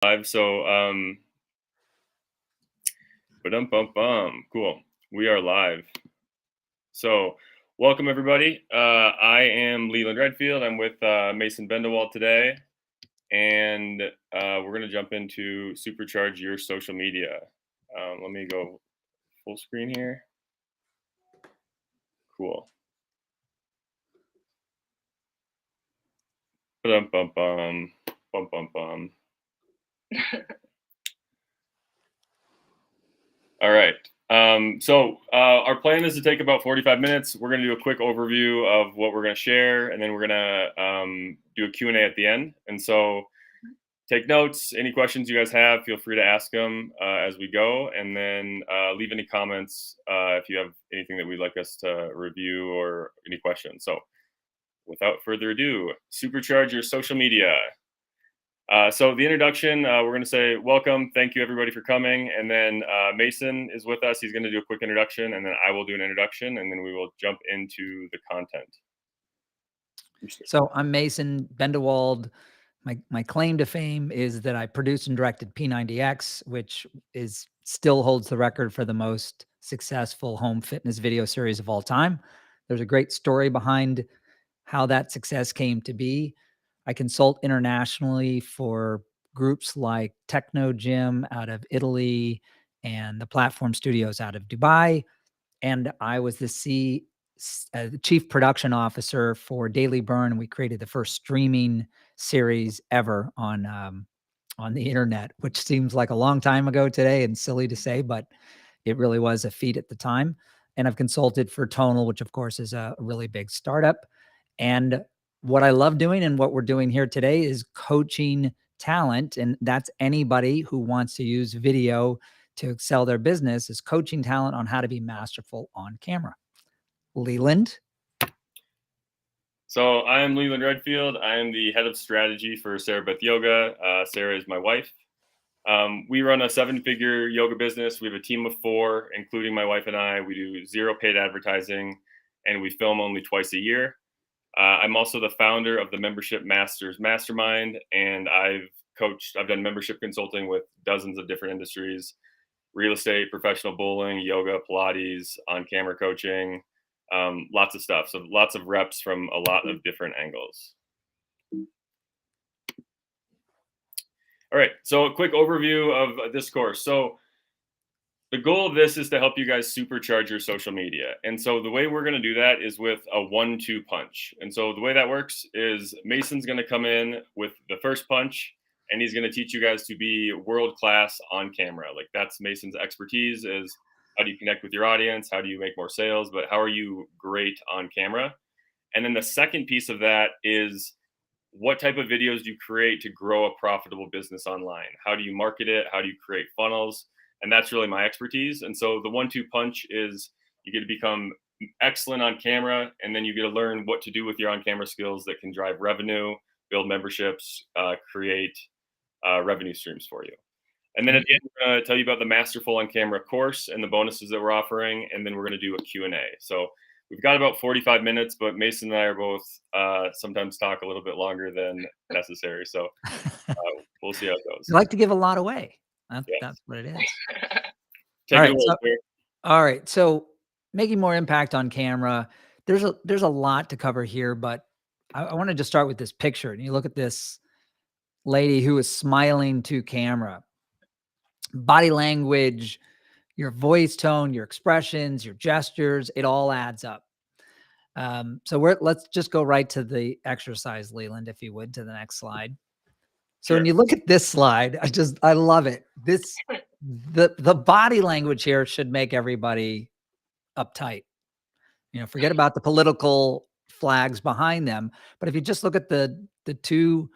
Live. So, ba-dum-bum-bum. Cool. We are live. So, welcome everybody. I am Leland Redfield. I'm with Mason Bendewald today, and we're going to jump into Supercharge your social media. Let me go full screen here. Cool. Ba-dum-bum-bum. Bum-bum-bum. All right. Our plan is to take about 45 minutes. We're going to do a quick overview of what we're going to share, and then we're going to do a Q&A at the end. And so take notes. Any questions you guys have, feel free to ask them as we go, and then leave any comments if you have anything that we'd like us to review or any questions. So without further ado, supercharge your social media. So the introduction, we're going to say welcome. Thank you, everybody, for coming. And then Mason is with us. He's going to do a quick introduction, and then I will do an introduction, and then we will jump into the content. So I'm Mason Bendewald. My claim to fame is that I produced and directed P90X, which still holds the record for the most successful home fitness video series of all time. There's a great story behind how that success came to be. I consult internationally for groups like Techno Gym out of Italy and the Platform Studios out of Dubai. And I was the chief production officer for Daily Burn. We created the first streaming series ever on the internet, which seems like a long time ago today and silly to say, but it really was a feat at the time. And I've consulted for Tonal, which of course is a really big startup. And what I love doing and what we're doing here today is coaching talent. And that's anybody who wants to use video to excel their business, is coaching talent on how to be masterful on camera. Leland. So I am Leland Redfield. I am the head of strategy for Sarah Beth Yoga. Sarah is my wife. We run a 7-figure yoga business. We have a team of 4, including my wife and I. We do 0 paid advertising, and we film only twice a year. I'm also the founder of the Membership Masters Mastermind, and I've done membership consulting with dozens of different industries: real estate, professional bowling, yoga, Pilates, on-camera coaching, lots of stuff. So lots of reps from a lot of different angles. All right, so a quick overview of this course. So the goal of this is to help you guys supercharge your social media. And so the way we're going to do that is with a 1-2 punch. And so the way that works is Mason's going to come in with the first punch, and he's going to teach you guys to be world-class on camera. Like, that's Mason's expertise, is how do you connect with your audience? How do you make more sales? But how are you great on camera? And then the second piece of that is, what type of videos do you create to grow a profitable business online? How do you market it? How do you create funnels? And that's really my expertise. And so the 1-2 punch is, you get to become excellent on camera, and then you get to learn what to do with your on-camera skills that can drive revenue, build memberships, create revenue streams for you. And then at the end, we're going to tell you about the Masterful on Camera course and the bonuses that we're offering. And then we're going to do a Q&A. So we've got about 45 minutes, but Mason and I are both sometimes talk a little bit longer than necessary. So we'll see how it goes. You like to give a lot away. That's what it is. Take it away. All right. So making more impact on camera, there's a lot to cover here, but I want to just start with this picture. And you look at this lady who is smiling to camera. Body language, your voice tone, your expressions, your gestures, it all adds up. So let's just go right to the exercise, Leland, if you would, to the next slide. So when you look at this slide, I love it. The body language here should make everybody uptight. Forget about the political flags behind them. But if you just look at the 2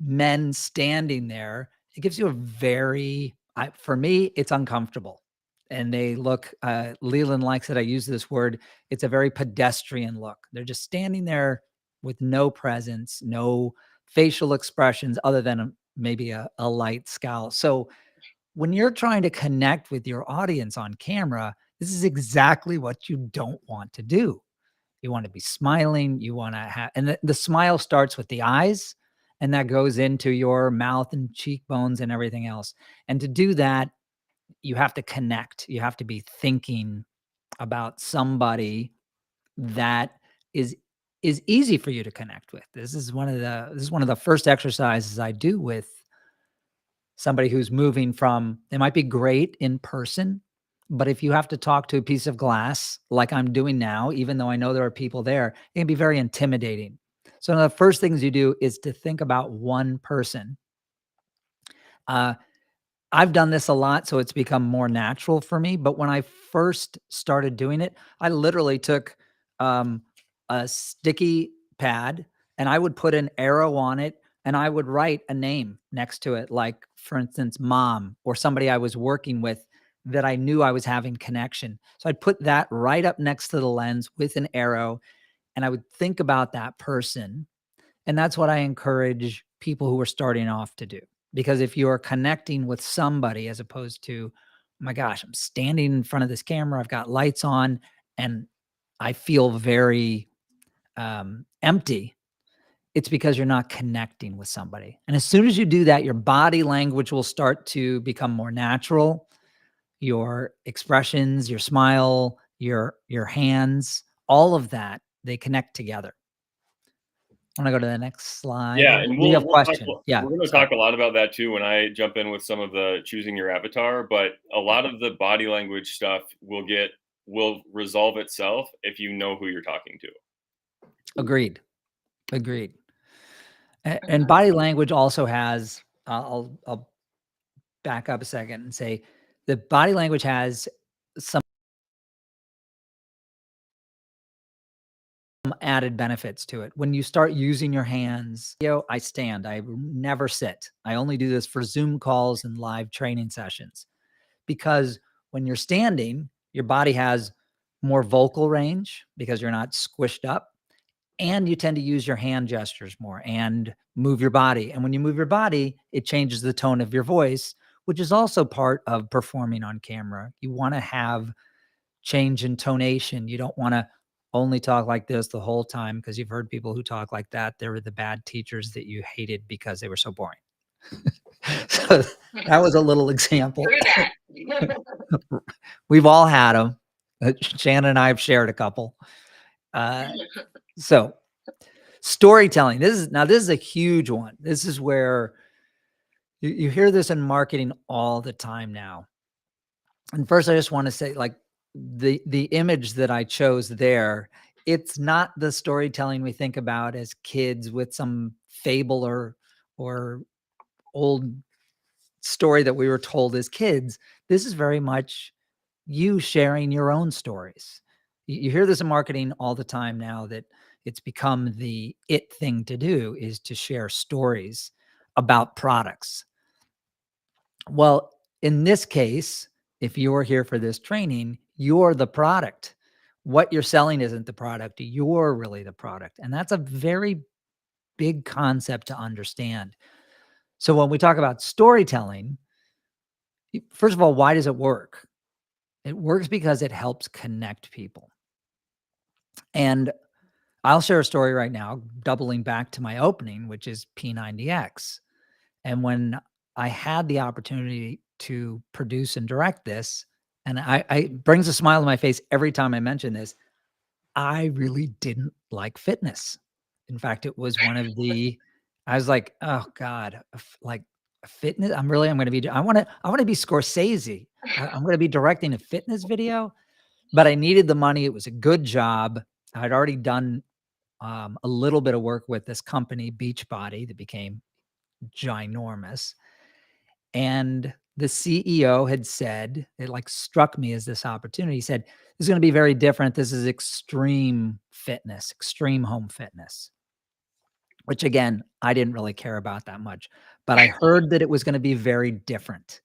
men standing there, it gives you for me, it's uncomfortable. And they look, Leland likes it. I use this word. It's a very pedestrian look. They're just standing there with no presence, no facial expressions other than maybe a light scowl. So when you're trying to connect with your audience on camera, this is exactly what you don't want to do. You want to be smiling. You want to have, and the smile starts with the eyes, and that goes into your mouth and cheekbones and everything else. And to do that, you have to connect. You have to be thinking about somebody that is is easy for you to connect with. This is one of the first exercises I do with somebody who's moving from, they might be great in person, but if you have to talk to a piece of glass like I'm doing now, even though I know there are people there, it can be very intimidating. So one of the first things you do is to think about one person. Uh, I've done this a lot, so it's become more natural for me, but when I first started doing it, I literally took, um, a sticky pad, and I would put an arrow on it, and I would write a name next to it, like, for instance, mom or somebody I was working with that I knew I was having connection. So I'd put that right up next to the lens with an arrow, and I would think about that person, and that's what I encourage people who are starting off to do. Because if you are connecting with somebody as opposed to, oh my gosh, I'm standing in front of this camera, I've got lights on, and I feel very empty, it's because you're not connecting with somebody. And as soon as you do that, your body language will start to become more natural. Your expressions, your smile, your hands, all of that, they connect together. I wanna go to the next slide. Yeah, Or and do you have a we'll talk question? Yeah, we're gonna sorry. talk a lot about that too when I jump in with some of the choosing your avatar, but a lot of the body language stuff will resolve itself if you know who you're talking to. Agreed, agreed. And body language also has, I'll back up a second and say the body language has some added benefits to it. When you start using your hands, I stand, I never sit. I only do this for Zoom calls and live training sessions because when you're standing, your body has more vocal range because you're not squished up, and you tend to use your hand gestures more and move your body. And when you move your body, it changes the tone of your voice, which is also part of performing on camera. You want to have change in tonation. You don't want to only talk like this the whole time because you've heard people who talk like that. They were the bad teachers that you hated because they were so boring. So that was a little example. True that. We've all had them. Shannon and I have shared a couple. So storytelling. This is a huge one. This is where you hear this in marketing all the time now. And first, I just want to say, like, the image that I chose there, it's not the storytelling we think about as kids with some fable or old story that we were told as kids. This is very much you sharing your own stories. You hear this in marketing all the time now that it's become the it thing to do is to share stories about products. Well, in this case, if you're here for this training, you're the product. What you're selling isn't the product, you're really the product. And that's a very big concept to understand. So when we talk about storytelling, first of all, why does it work? It works because it helps connect people. And I'll share a story right now, doubling back to my opening, which is P90X. And when I had the opportunity to produce and direct this, and I it brings a smile to my face every time I mention this, I really didn't like fitness. In fact, it was one of the I was like, "Oh god, like fitness, I'm gonna be I wanna be Scorsese. I'm gonna be directing a fitness video," but I needed the money. It was a good job. I'd already done, a little bit of work with this company, Beachbody, that became ginormous. And the CEO had said, it like struck me as this opportunity. He said, "This is going to be very different. This is extreme fitness, extreme home fitness," which again, I didn't really care about that much, but I heard that it was going to be very different.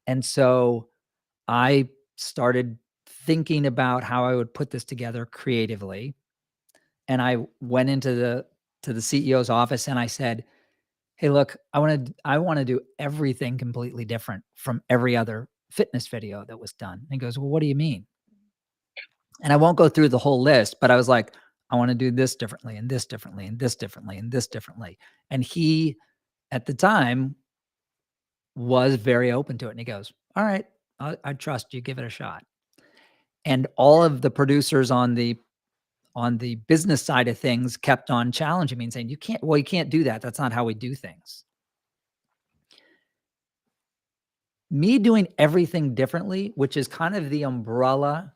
And so I started thinking about how I would put this together creatively. And I went into the CEO's office and I said, "Hey, look, I wanna do everything completely different from every other fitness video that was done." And he goes, "Well, what do you mean?" And I won't go through the whole list, but I was like, I want to do this differently and this differently and this differently and this differently. And he, at the time, was very open to it. And he goes, all right, I trust you, give it a shot. And all of the producers on the business side of things kept on challenging me and saying, you can't do that. That's not how we do things. Me doing everything differently, which is kind of the umbrella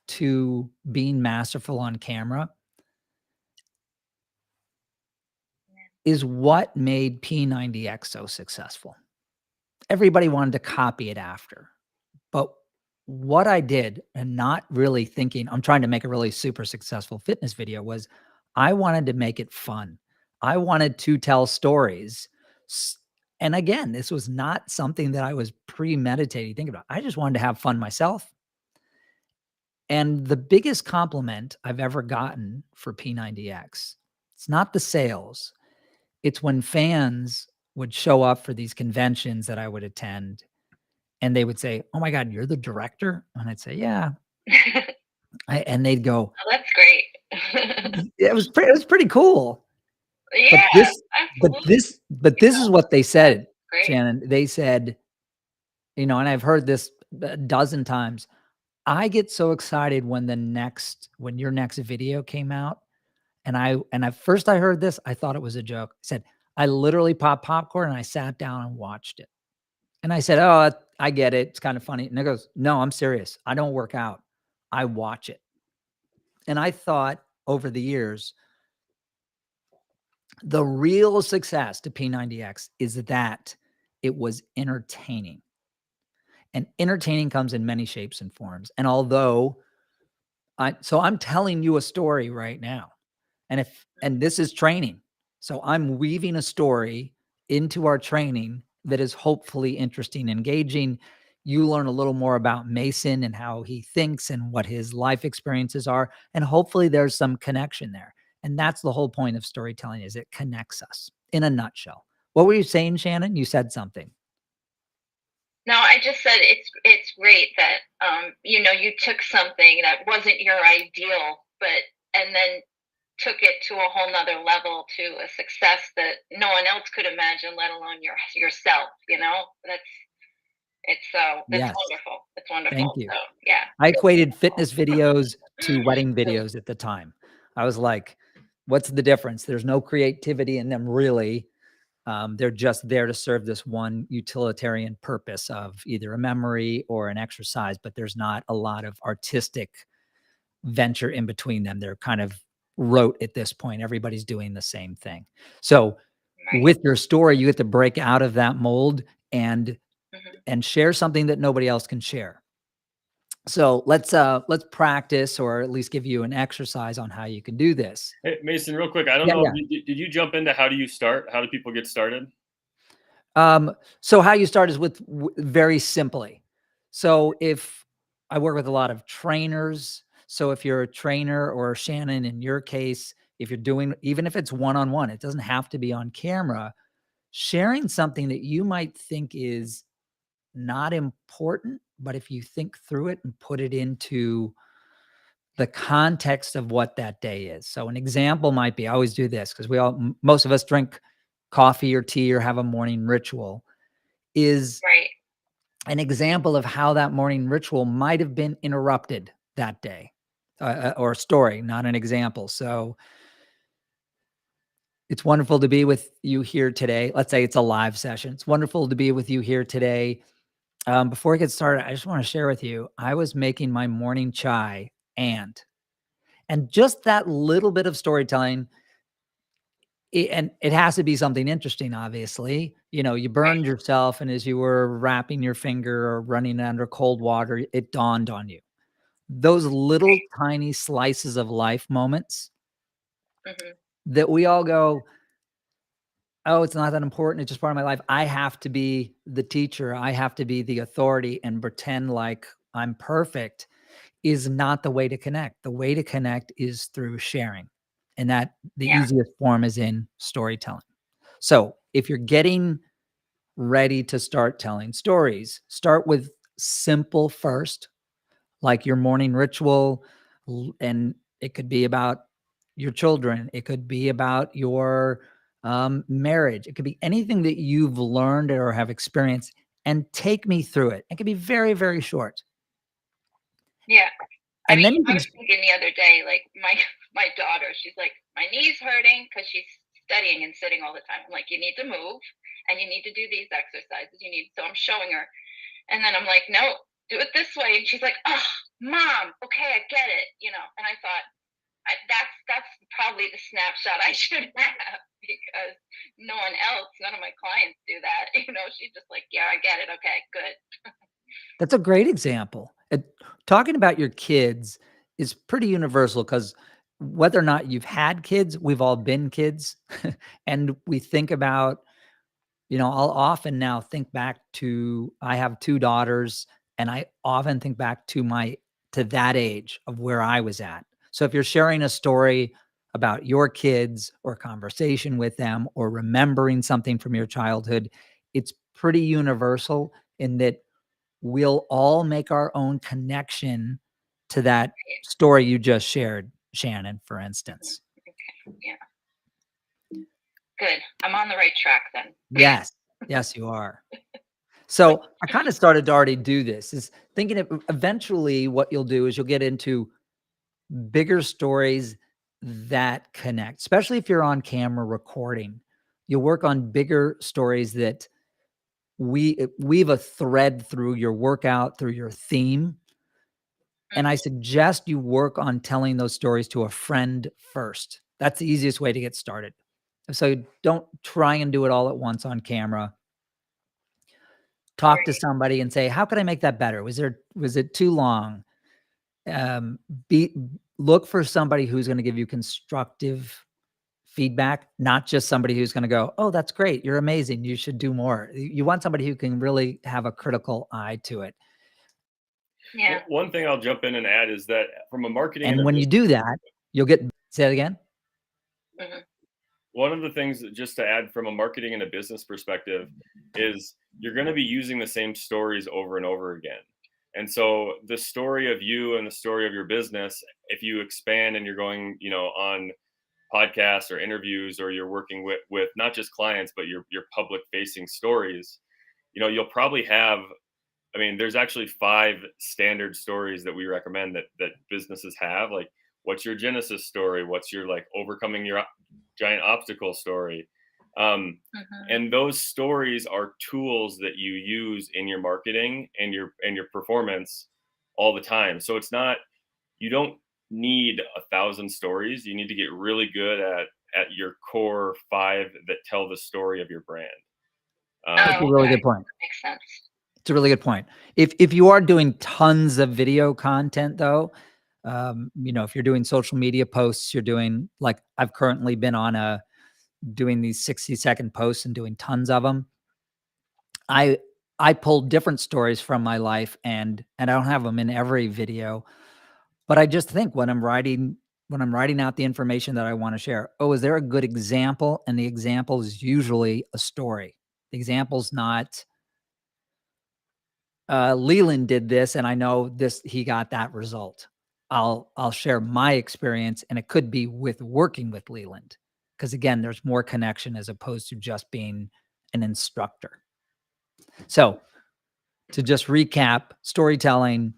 to being masterful on camera, is what made P90X so successful. Everybody wanted to copy it after. But what I did, and not really thinking I'm trying to make a really super successful fitness video, was I wanted to make it fun. I wanted to tell stories. And again, this was not something that I was premeditating thinking about. I just wanted to have fun myself. And the biggest compliment I've ever gotten for P90X, it's not the sales. It's when fans would show up for these conventions that I would attend and they would say, "Oh my God, you're the director?" And I'd say, "Yeah." And they'd go, Oh, that's great. it was pretty cool. But Yeah, this absolutely. but You this know, is what they that's said, great. Shannon. They said, and I've heard this a dozen times. I get so excited when your next video came out. And at first I heard this, I thought it was a joke. I said, I literally popped popcorn and I sat down and watched it. And I said, "Oh, I get it. It's kind of funny." And it goes, "No, I'm serious. I don't work out. I watch it." And I thought over the years, the real success to P90X is that it was entertaining. And entertaining comes in many shapes and forms. And although I'm telling you a story right now. And this is training. So I'm weaving a story into our training that is hopefully interesting, engaging. You learn a little more about Mason and how he thinks and what his life experiences are. And hopefully there's some connection there. And that's the whole point of storytelling, is it connects us in a nutshell. What were you saying, Shannon? You said something. No, I just said it's great that you took something that wasn't your ideal, but and then took it to a whole nother level, to a success that no one else could imagine, let alone yourself. That's Yes. wonderful. It's Thank wonderful. you. So yeah, I really equated fitness wonderful. videos to wedding videos at the time. I was like, what's the difference? There's no creativity in them really. They're just there to serve this one utilitarian purpose of either a memory or an exercise, but there's not a lot of artistic venture in between them. They're kind of rote at this point. Everybody's doing the same thing. So Right. with your story, you get to break out of that mold and Hmm. share something that nobody else can share. So let's practice, or at least give you an exercise on how you can do this. Hey, Mason, real quick, I don't Yeah, know, yeah. did you jump into how do you start? How do people get started? So how you start is with very simply. So if I work with a lot of trainers, so if you're a trainer, or Shannon, in your case, if you're doing, even if it's one-on-one, it doesn't have to be on camera, sharing something that you might think is not important, but if you think through it and put it into the context of what that day is. So an example might be, I always do this because most of us drink coffee or tea or have a morning ritual, is Right. an example of how that morning ritual might have been interrupted that day, or a story, not an example. So it's wonderful to be with you here today. Let's say it's a live session. It's wonderful to be with you here today. Before we get started, I just want to share with you, I was making my morning chai, and just that little bit of storytelling, and it has to be something interesting, obviously. You Right. burned yourself, and as you were wrapping your finger or running under cold water, it dawned on you. Those little Right. tiny slices of life moments Hmm. that we all go, "Oh, it's not that important. It's just part of my life. I have to be the teacher. I have to be the authority and pretend like I'm perfect," is not the way to connect. The way to connect is through sharing, and that the Yeah. easiest form is in storytelling. So if you're getting ready to start telling stories, start with simple first, like your morning ritual. And it could be about your children. It could be about your marriage. It could be anything that you've learned or have experienced, and take me through it. It can be very, very short. Yeah. I And mean, then you I can, was thinking the other day, like my daughter, she's like, my knee's hurting because she's studying and sitting all the time. I'm like, you need to move and you need to do these exercises. You need, so I'm showing her, and then I'm like, no, do it this way, and she's like, oh, mom, okay, I get it, And I thought, that's probably the snapshot I should have, because none of my clients do that. She's just like, yeah, I get it. Okay, good. that's a great example. Talking about your kids is pretty universal, because whether or not you've had kids, we've all been kids. And we think about, I'll often now think back to, I have 2 daughters, and I often think back to that age of where I was at. So if you're sharing a story about your kids, or a conversation with them, or remembering something from your childhood, it's pretty universal in that we'll all make our own connection to that story you just shared, Shannon, for instance. Okay, yeah. Good. I'm on the right track then. Yes. Yes, you are. So I kind of started to already do this, is thinking of eventually what you'll do is you'll get into bigger stories that connect, especially if you're on camera recording. You'll work on bigger stories that weave a thread through your workout, through your theme. And I suggest you work on telling those stories to a friend first. That's the easiest way to get started. So don't try and do it all at once on camera. Talk to somebody and say, how could I make that better? Was it too long? Um, Look for somebody who's going to give you constructive feedback, not just somebody who's going to go, oh, that's great, you're amazing, you should do more. You want somebody who can really have a critical eye to it. Yeah. One thing I'll jump in and add is that from a marketing And and a when you business, do that, you'll get, say that again. Mhm. one of the things just to add from a marketing and a business perspective is you're going to be using the same stories over and over again. And so the story of you and the story of your business, if you expand and you're going, on podcasts or interviews, or you're working with not just clients, but your public facing stories, you'll probably have, I mean, there's actually 5 standard stories that we recommend that businesses have. Like, what's your genesis story? What's your, like, overcoming your giant obstacle story? Mhm. And those stories are tools that you use in your marketing and your performance all the time. So it's not, you don't need 1,000 stories. You need to get really good at your core 5 that tell the story of your brand. That's a Oh, really okay. good point. Makes sense. It's a really good point. If you are doing tons of video content though, if you're doing social media posts, you're doing, like I've currently been on doing these 60-second posts and doing tons of them. I pulled different stories from my life, and I don't have them in every video, but I just think when I'm writing out the information that I want to share, oh, is there a good example? And the example is usually a story. The example's not, Leland did this, and I know this, he got that result. I'll share my experience, and it could be with working with Leland, because again, there's more connection as opposed to just being an instructor. So to just recap, storytelling,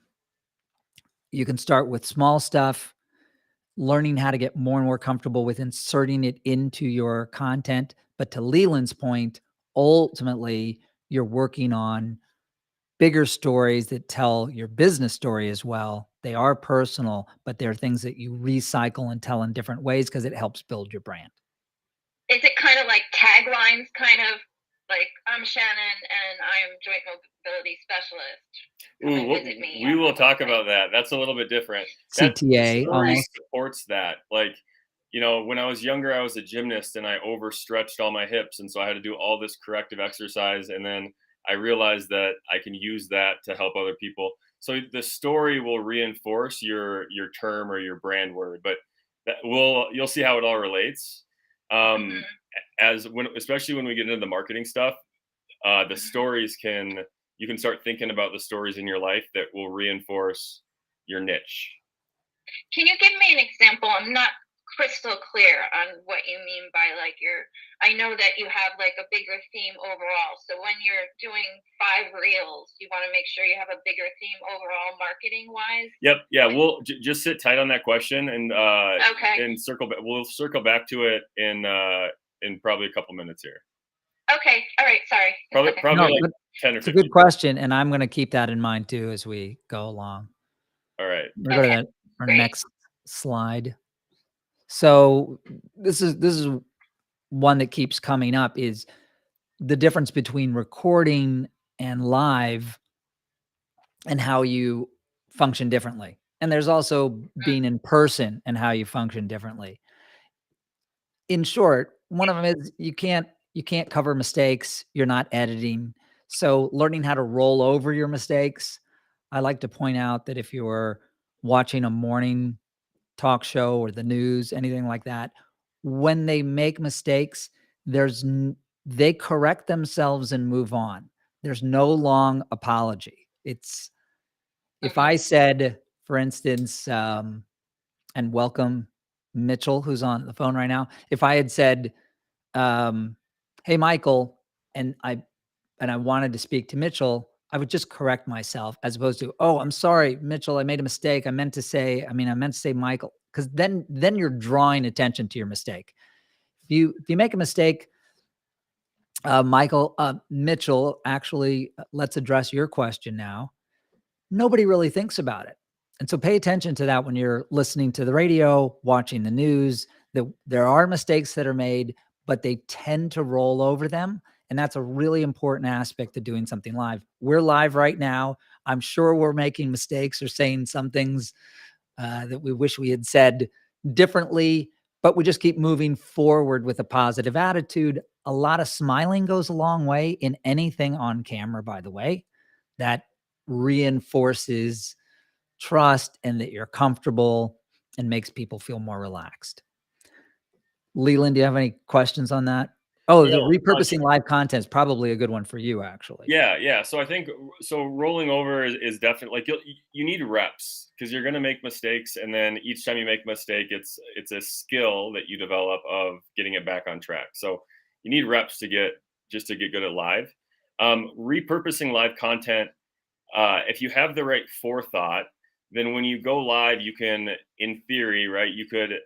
you can start with small stuff, learning how to get more and more comfortable with inserting it into your content. But to Leland's point, ultimately, you're working on bigger stories that tell your business story as well. They are personal, but they're things that you recycle and tell in different ways because it helps build your brand. Is it kind of like taglines, kind of like, I'm Shannon and I'm joint mobility specialist? Come and visit me We on will my talk website. about that. That's a little bit different. The CTA story almost. supports that. Like, when I was younger, I was a gymnast and I overstretched all my hips, and so I had to do all this corrective exercise. And then I realized that I can use that to help other people. So the story will reinforce your term or your brand word, but you'll see how it all relates. Um, Mhm. Especially when we get into the marketing stuff, the Mhm. stories you can start thinking about the stories in your life that will reinforce your niche. Can you give me an example? I'm not crystal clear on what you mean by like I know that you have like a bigger theme overall. So when you're doing 5 reels, you want to make sure you have a bigger theme overall marketing wise. Yep. Yeah. We'll just sit tight on that question Okay. and we'll circle back to it in probably a couple minutes here. Okay. All right. Sorry. Probably Okay. probably No, like but 10 or it's a 15. good question, and I'm gonna keep that in mind too as we go along. All right. We'll go to Okay. our Great. next slide. So this is one that keeps coming up is the difference between recording and live and how you function differently. And there's also being in person and how you function differently. In short, one of them is you can't cover mistakes, you're not editing. So learning how to roll over your mistakes. I like to point out that if you're watching a morning talk show or the news, anything like that, when they make mistakes, they correct themselves and move on. There's no long apology. It's if I said, for instance, and welcome Mitchell, who's on the phone right now. If I had said, "Hey, Michael," and I wanted to speak to Mitchell, I would just correct myself as opposed to, "Oh, I'm sorry, Mitchell, I made a mistake. I meant to say Michael," because then you're drawing attention to your mistake. If you make a mistake, Mitchell, actually, let's address your question now. Nobody really thinks about it. And so pay attention to that when you're listening to the radio, watching the news, that there are mistakes that are made, but they tend to roll over them. And that's a really important aspect of doing something live. We're live right now. I'm sure we're making mistakes or saying some things that we wish we had said differently, but we just keep moving forward with a positive attitude. A lot of smiling goes a long way in anything on camera, by the way. That reinforces trust and that you're comfortable and makes people feel more relaxed. Leland, do you have any questions on that? Oh, Yeah, the repurposing live content is probably a good one for you, actually. yeah. So I think rolling over is definitely like you need reps because you're gonna make mistakes, and then each time you make a mistake, it's a skill that you develop of getting it back on track. So you need reps to get good at live. Repurposing live content, if you have the right forethought, then when you go live, you can, in theory, right, you could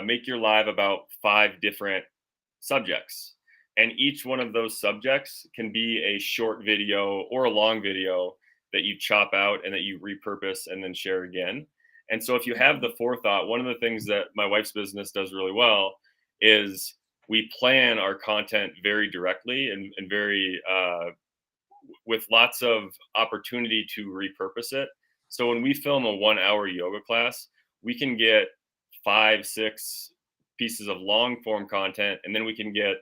make your live about 5 different subjects. And each one of those subjects can be a short video or a long video that you chop out and that you repurpose and then share again. And so if you have the forethought, one of the things that my wife's business does really well is we plan our content very directly and very with lots of opportunity to repurpose it. So when we film a 1 hour yoga class, we can get 5, 6 pieces of long form content, and then we can get,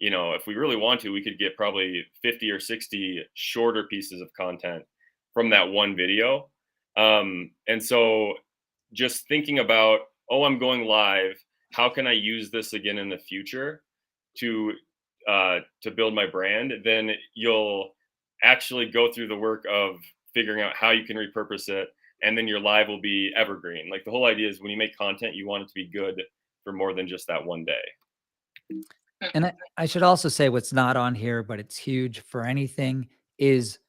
if we really want to, we could get probably 50 or 60 shorter pieces of content from that one video. And so just thinking about, oh, I'm going live. How can I use this again in the future to build my brand? Then you'll actually go through the work of figuring out how you can repurpose it, and then your live will be evergreen. Like the whole idea is when you make content, you want it to be good for more than just that one day. And I should also say what's not on here, but it's huge for anything is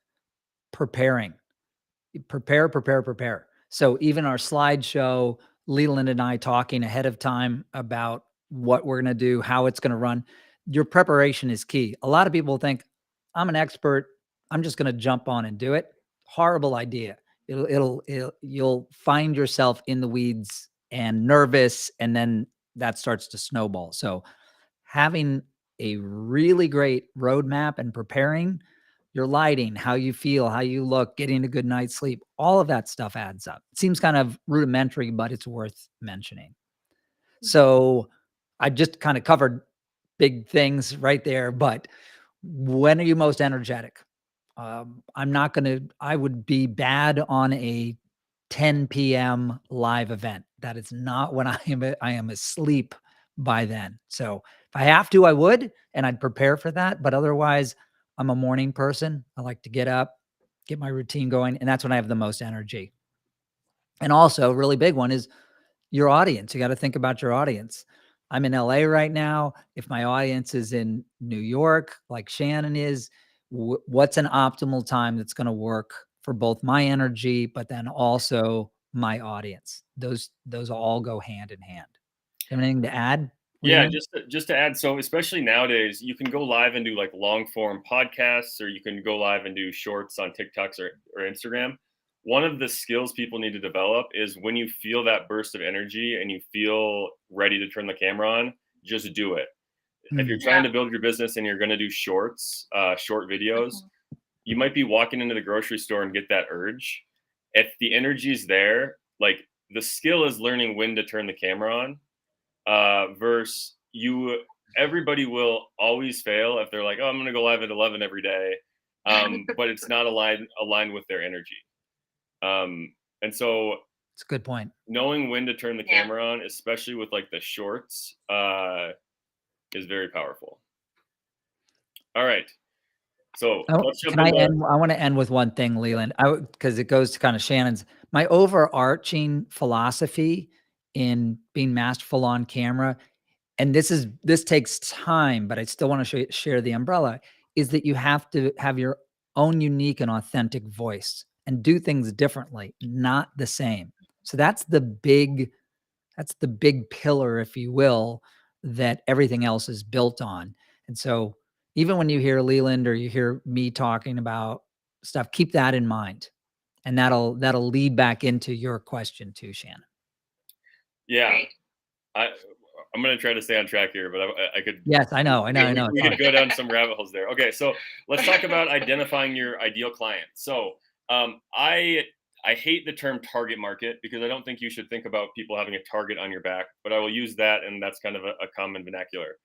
preparing. Prepare. So even our slideshow, Leland and I talking ahead of time about what we're going to do, how it's going to run, your preparation is key. A lot of people think I'm an expert. I'm just going to jump on and do it. Horrible idea. You'll find yourself in the weeds and nervous, and then that starts to snowball. So having a really great roadmap and preparing your lighting, how you feel, how you look, getting a good night's sleep, all of that stuff adds up. It seems kind of rudimentary, but it's worth mentioning. So I just kind of covered big things right there, but when are you most energetic? I would be bad on a 10 p.m. live event. That is not when I am asleep by then. So if I have to, I would, and I'd prepare for that. But otherwise, I'm a morning person. I like to get up, get my routine going, and that's when I have the most energy. And also, a really big one is your audience. You got to think about your audience. I'm in LA right now. If my audience is in New York, like Shannon is, what's an optimal time that's going to work for both my energy, but then also my audience? Those all go hand in hand. Do you have anything to add, Yeah, Leland? just to add, so especially nowadays, you can go live and do like long form podcasts, or you can go live and do shorts on TikToks or Instagram. One of the skills people need to develop is when you feel that burst of energy and you feel ready to turn the camera on, just do it. If you're trying to build your business and you're going to do shorts, short videos, you might be walking into the grocery store and get that urge. If the energy is there, like the skill is learning when to turn the camera on, versus everybody will always fail if they're like, oh, I'm going to go live at 11 every day. But it's not aligned with their energy. And so it's a good point. Knowing when to turn the camera on, especially with like the shorts, is very powerful. All right. So let's jump into. I want to end with one thing, Leland, because it goes to kind of Shannon's, my overarching philosophy in being masterful on camera. And this takes time, but I still want to share the umbrella, is that you have to have your own unique and authentic voice and do things differently, not the same. So that's the big pillar, if you will, that everything else is built on. And so even when you hear Leland or you hear me talking about stuff, keep that in mind. And that'll lead back into your question too, Shannon. Yeah. I'm going to try to stay on track here, but I could. Yes, I know. We could go down some rabbit holes there. Okay, so let's talk about identifying your ideal client. So I hate the term target market because I don't think you should think about people having a target on your back, but I will use that, and that's kind of a common vernacular.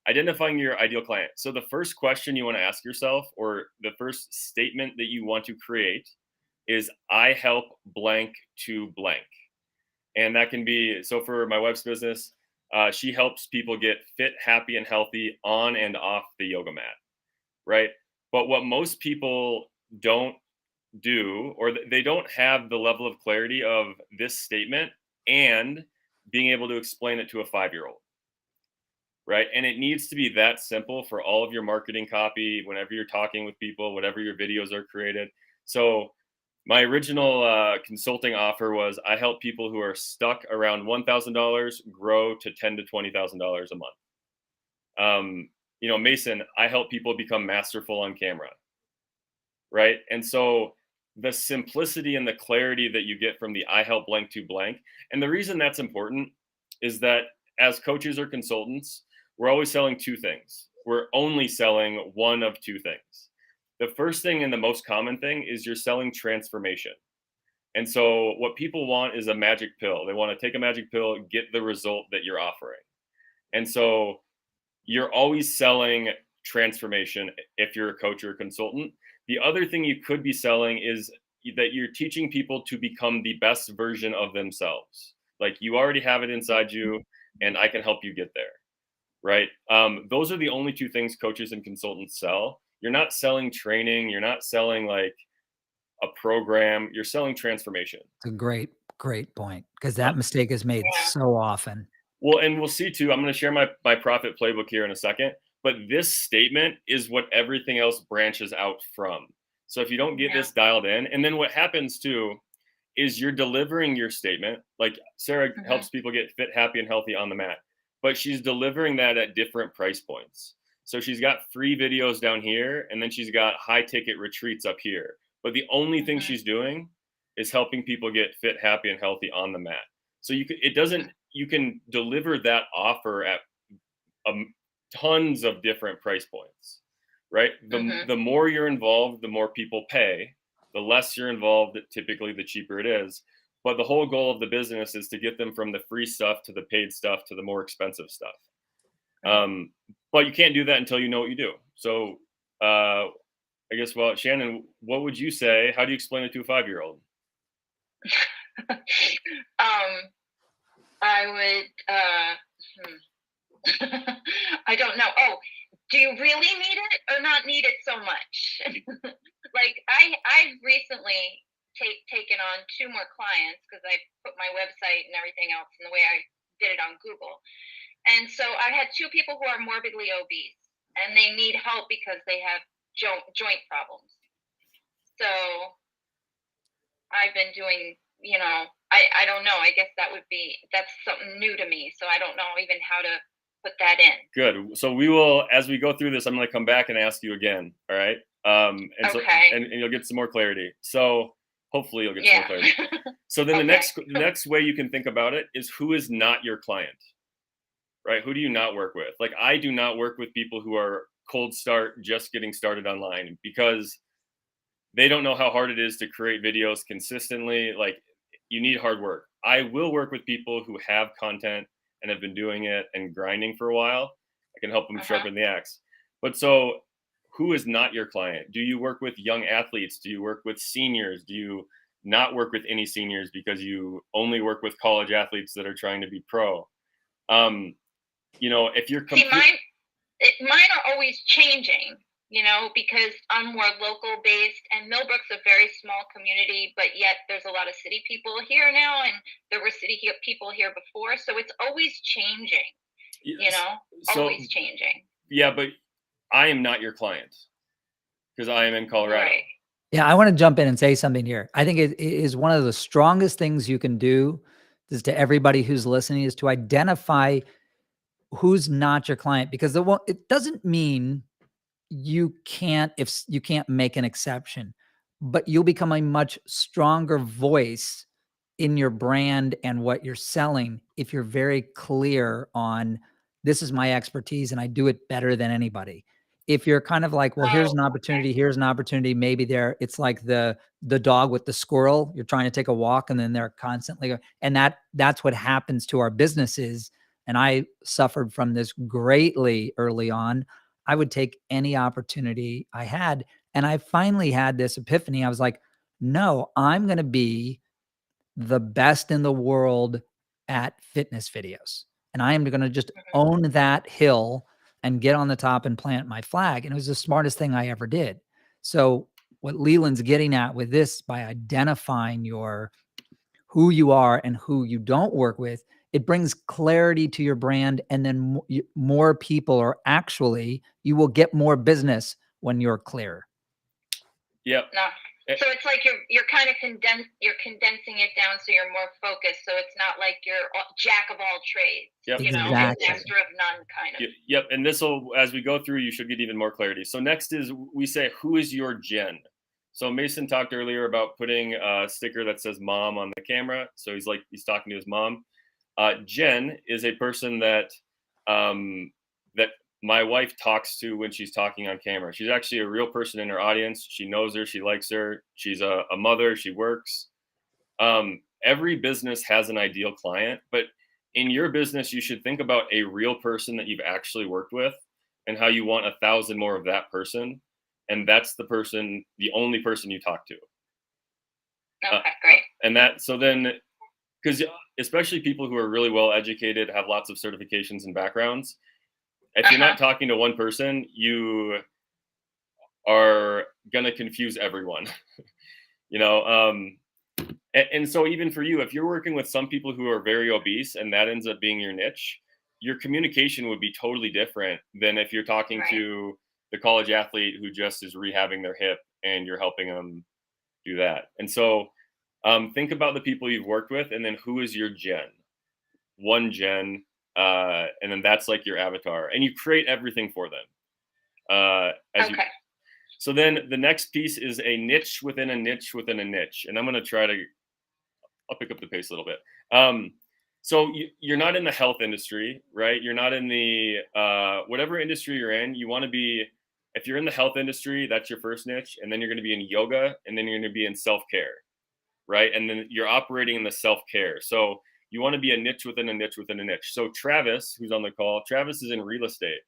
Identifying your ideal client. So the first question you want to ask yourself, or the first statement that you want to create, is I help blank to blank. And that can be, so for my wife's business, she helps people get fit, happy, and healthy on and off the yoga mat, right? But what most people don't do, or they don't have the level of clarity of this statement and being able to explain it to a 5-year-old, right? And it needs to be that simple for all of your marketing copy, whenever you're talking with people, whatever your videos are created. So my original consulting offer was I help people who are stuck around $1,000 grow to $10,000 to $20,000 a month. Mason, I help people become masterful on camera, right? And so the simplicity and the clarity that you get from the I help blank to blank. And the reason that's important is that as coaches or consultants, we're always selling two things. We're only selling one of two things. The first thing and the most common thing is you're selling transformation. And so what people want is a magic pill. They want to take a magic pill, get the result that you're offering. And so you're always selling transformation if you're a coach or a consultant. The other thing you could be selling is that you're teaching people to become the best version of themselves. Like you already have it inside you, and I can help you get there, right? Those are the only two things coaches and consultants sell. You're not selling training. You're not selling like a program. You're selling transformation. It's a great point, because that mistake is made so often. Well, and we'll see too. I'm going to share my profit playbook here in a second, but this statement is what everything else branches out from. So if you don't get this dialed in, and then what happens too is you're delivering your statement. Like Sarah helps people get fit, happy, and healthy on the mat, but she's delivering that at different price points. So she's got free videos down here, and then she's got high ticket retreats up here. But the only thing she's doing is helping people get fit, happy, and healthy on the mat. So you can deliver that offer at tons of different price points, right? The more you're involved, the more people pay. The less you're involved, typically the cheaper it is. But the whole goal of the business is to get them from the free stuff to the paid stuff to the more expensive stuff. But you can't do that until you know what you do. So I guess, well, Shannon, what would you say? How do you explain it to a 5-year-old? I would, I don't know. Oh, do you really need it or not need it so much? Like I've recently taken on 2 more clients because I put with my website and everything else and the way I did it on Google. And so I had two people who are morbidly obese and they need help because they have joint problems. So I've been doing, I don't know. I guess that's something new to me. So I don't know even how to put that in. Good. So we will, as we go through this, I'm going to come back and ask you again. All right. And so, Okay. and you'll get some more clarity. So hopefully you'll get some more clarity. So then Okay. the next way you can think about it is who is not your client, right? Who do you not work with? Like I do not work with people who are cold start, just getting started online because they don't know how hard it is to create videos consistently. Like you need hard work. I will work with people who have content and have been doing it and grinding for a while. I can help them sharpen the axe. But so who is not your client? Do you work with young athletes? Do you work with seniors? Do you not work with any seniors because you only work with college athletes that are trying to be pro? If you're See, mine are always changing, because I'm more local based and Millbrook's a very small community, but yet there's a lot of city people here now and there were city people here before. So it's always changing, always changing. Yeah, but I am not your client because I am in Colorado. Right. Yeah, I want to jump in and say something here. I think it is one of the strongest things you can do is to everybody who's listening is to identify who's not your client, because it doesn't mean you can't make an exception, but you'll become a much stronger voice in your brand and what you're selling if you're very clear on this is my expertise and I do it better than anybody. If you're kind of like, well, here's an opportunity, maybe it's like the dog with the squirrel. You're trying to take a walk and then they're constantly, and that's what happens to our businesses. And I suffered from this greatly early on. I would take any opportunity I had. And I finally had this epiphany. I was like, no, I'm going to be the best in the world at fitness videos. And I am going to just own that hill and get on the top and plant my flag. And it was the smartest thing I ever did. So what Leland's getting at with this, by identifying who you are and who you don't work with, it brings clarity to your brand. And then more people you will get more business when you're clear. Yep. No. So it's like you're kind of condensing it down so you're more focused. So it's not like you're jack of all trades. Yep. Exactly. Master of none kind of. Yep. And this will, as we go through, you should get even more clarity. So next is we say, who is your Jen? So Mason talked earlier about putting a sticker that says mom on the camera. So he's talking to his mom. Jen is a person that my wife talks to when she's talking on camera. She's actually a real person in her audience. She knows her. She likes her. She's a mother. She works. Every business has an ideal client, but in your business, you should think about a real person that you've actually worked with and how you want 1,000 more of that person. And that's the only person you talk to. Okay, great. So then, because especially people who are really well educated, have lots of certifications and backgrounds, if you're not talking to one person, you are going to confuse everyone, and so even for you, if you're working with some people who are very obese and that ends up being your niche, your communication would be totally different than if you're talking to the college athlete who just is rehabbing their hip and you're helping them do that. And so think about the people you've worked with and then who is your Jen? One Jen. And then that's like your avatar and you create everything for them. So then the next piece is a niche within a niche within a niche. And I'm going to I'll pick up the pace a little bit. So you're not in the health industry, right? You're not in the, whatever industry you're in, you want to be, if you're in the health industry, that's your first niche. And then you're going to be in yoga and then you're going to be in self-care, right? And then you're operating in the self-care. So you want to be a niche within a niche within a niche. So Travis, who's on the call, Travis is in real estate,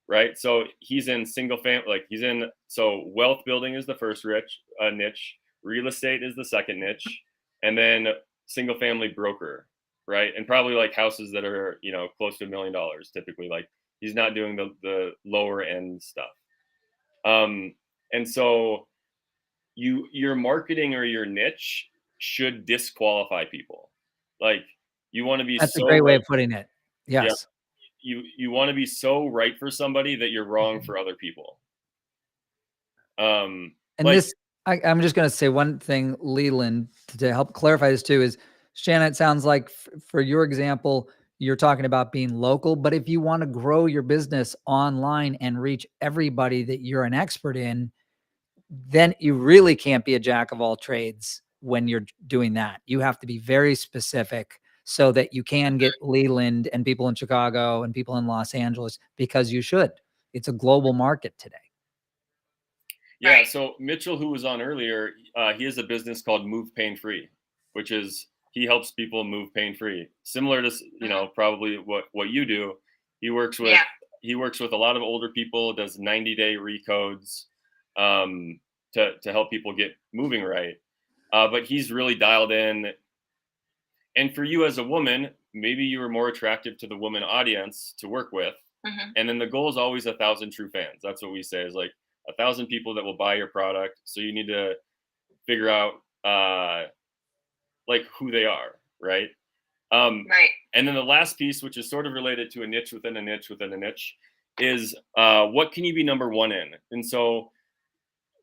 right? So he's in single family, so wealth building is the first niche, real estate is the second niche, and then single family broker, right? And probably like houses that are, close to $1 million typically. Like he's not doing the lower end stuff. And so your marketing or your niche should disqualify people. Like, you want to be That's a so great way right. of putting it. Yeah. Yes. You want to be so right for somebody that you're wrong Mhm. for other people. Um, And like, this, I'm just going to say one thing, Leland, to help clarify this too, is Shannon, it sounds like for your example, you're talking about being local, but if you want to grow your business online and reach everybody that you're an expert in, then you really can't be a jack of all trades when you're doing that. You have to be very specific so that you can get Leland and people in Chicago and people in Los Angeles, because you should. It's a global market today. yeah. Right. So Mitchell, who was on earlier, he has a business called Move Pain Free, which is he helps people move pain free. Similar to probably what you do. He works with Yeah. he works with a lot of older people. Does 90-day recodes um, to help people get moving right. But he's really dialed in. And for you as a woman, maybe you were more attractive to the woman audience to work with. Hmm. And then the goal is always 1,000 true fans. That's what we say, is like 1,000 people that will buy your product. So you need to figure out like who they are, right? Right. And then the last piece, which is sort of related to a niche within a niche within a niche, is what can you be number one in? And so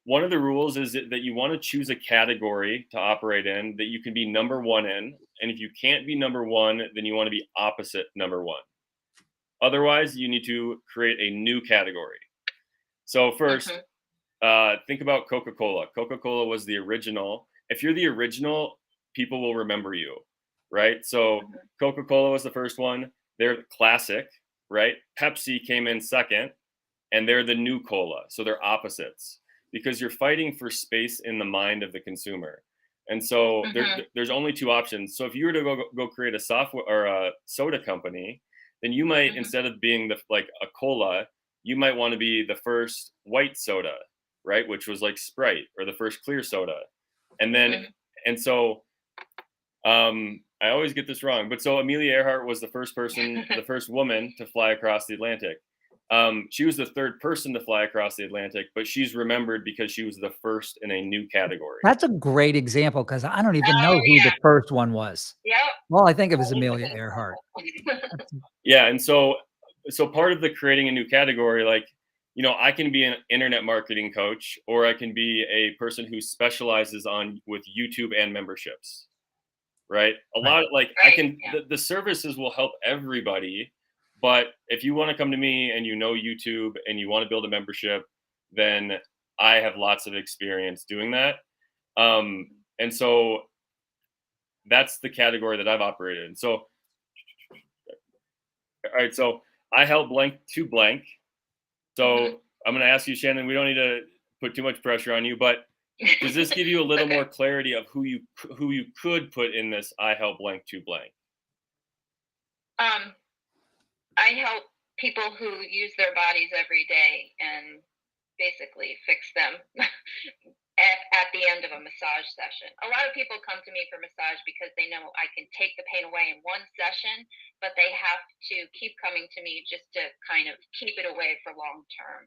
one of the rules is that you want to choose a category to operate in that you can be number one in. And if you can't be number one, then you want to be opposite number one. Otherwise, you need to create a new category. So first, Hmm. think about Coca-Cola. Coca-Cola was the original. If you're the original, people will remember you, right? So Hmm. Coca-Cola was the first one. They're the classic, right? Pepsi came in second, and they're the new cola. So they're opposites, because you're fighting for space in the mind of the consumer. And so Hmm. there's only two options. So if you were to go create a software or a soda company, then you might, Hmm. instead of being like a cola, you might want to be the first white soda, right? Which was like Sprite, or the first clear soda. And then, Hmm. and so I always get this wrong, but so Amelia Earhart was the first person, the first woman to fly across the Atlantic. She was the third person to fly across the Atlantic, but she's remembered because she was the first in a new category. That's a great example, because I don't even know Oh who the yeah. first one was. Yep. Well, I think it was That is a Amelia good Earhart. example. That's Yeah, and so part of the creating a new category, like, I can be an internet marketing coach, or I can be a person who specializes on with YouTube and memberships. Right? A right. lot, like, I Right. can Yeah. the services will help everybody, but if you want to come to me and YouTube and you want to build a membership, then I have lots of experience doing that. And so that's the category that I've operated in. So, all right, so I help blank to blank. Hmm. So I'm going to ask you, Shannon. We don't need to put too much pressure on you, but does this give you a little Okay. more clarity of who you could put in this I help blank to blank? Um, I help people who use their bodies every day and basically fix them at the end of a massage session. A lot of people come to me for massage because they know I can take the pain away in one session, but they have to keep coming to me just to kind of keep it away for long term.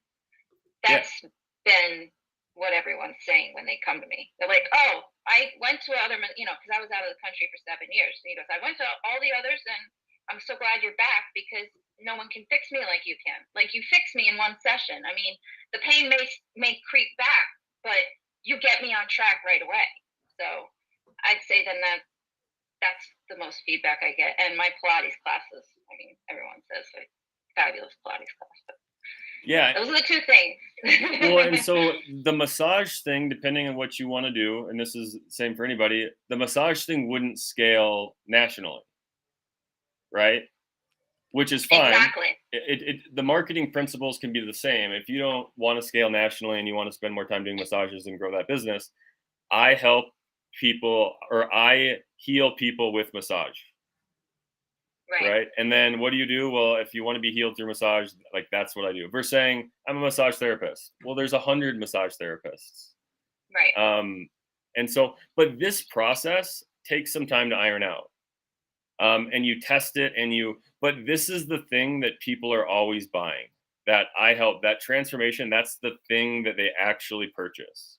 Yeah. That's been what everyone's saying when they come to me. They're like, "Oh, I went to other, because I was out of the country for 7 years." He goes, "I went to all the others, and I'm so glad you're back because no one can fix me like you can. Like you fix me in one session. I mean, the pain may creep back, but you get me on track right away." So I'd say then that's the most feedback I get. And my Pilates classes. I mean, everyone says like fabulous Pilates class, but Yeah. those are the two things. Well, and so the massage thing, depending on what you want to do, and this is the same for anybody, the massage thing wouldn't scale nationally, right? Which is fine. Exactly. The marketing principles can be the same. If you don't want to scale nationally and you want to spend more time doing massages and grow that business, I help people, or I heal people with massage. Right. Right. And then what do you do? Well, if you want to be healed through massage, like, that's what I do. Versus saying I'm a massage therapist. Well, there's 100 massage therapists. Right. And so, but this process takes some time to iron out. And you test it but this is the thing that people are always buying, that I help, that transformation. That's the thing that they actually purchase.